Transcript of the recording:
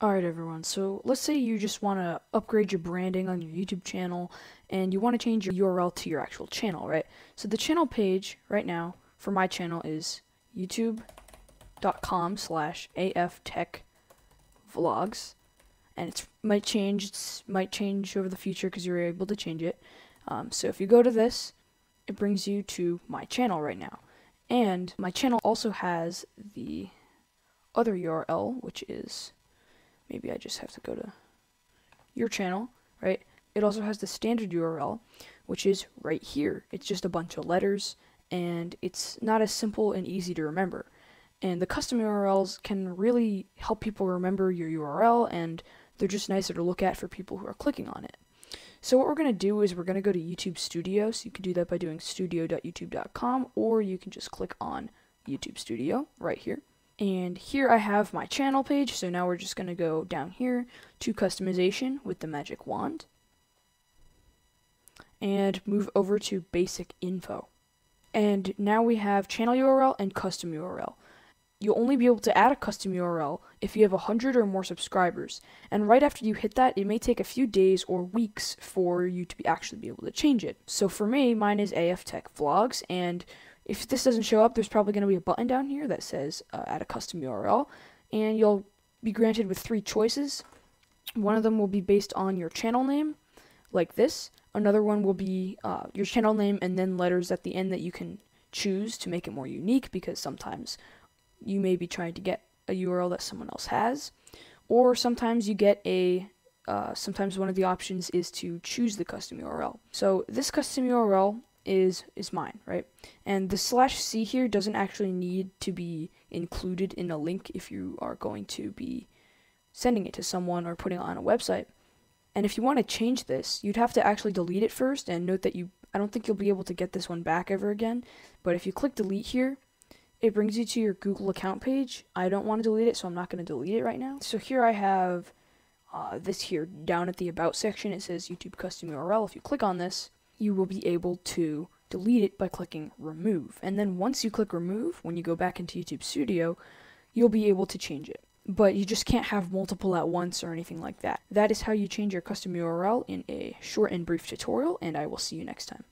Alright everyone, so let's say you just want to upgrade your branding on your YouTube channel and you want to change your URL to your actual channel, right? So the channel page right now for my channel is youtube.com/aftechvlogs, and it might change over the future because you're able to change it. So if you go to this, it brings you to my channel right now. And my channel also has the other URL, which is, maybe I just have to go to your channel, right? It also has the standard URL, which is right here. It's just a bunch of letters, and it's not as simple and easy to remember. And the custom URLs can really help people remember your URL, and they're just nicer to look at for people who are clicking on it. So what we're going to do is we're going to go to YouTube Studio. So you can do that by doing studio.youtube.com, or you can just click on YouTube Studio right here. And here I have my channel page, so now we're just going to go down here to customization with the magic wand and move over to basic info. And now we have channel URL and custom URL. You'll only be able to add a custom URL if you have 100 or more subscribers, and right after you hit that, it may take a few days or weeks for you to actually be able to change it. So for me, mine is AF Tech Vlogs, and if this doesn't show up, there's probably going to be a button down here that says add a custom URL, and you'll be granted with 3 choices. One of them will be based on your channel name, like this. Another one will be your channel name and then letters at the end that you can choose to make it more unique, because sometimes you may be trying to get a URL that someone else has, or sometimes you get sometimes one of the options is to choose the custom URL. So this custom URL is mine, right? And the /c here doesn't actually need to be included in a link if you are going to be sending it to someone or putting it on a website. And if you want to change this, you'd have to actually delete it first, and note that I don't think you'll be able to get this one back ever again, but if you click delete here, it brings you to your Google account page. I don't want to delete it, so I'm not going to delete it right now. So here I have this here down at the About section. It says YouTube Custom URL. If you click on this, you will be able to delete it by clicking remove. And then once you click remove, when you go back into YouTube Studio, you'll be able to change it. But you just can't have multiple at once or anything like that. That is how you change your custom URL in a short and brief tutorial, and I will see you next time.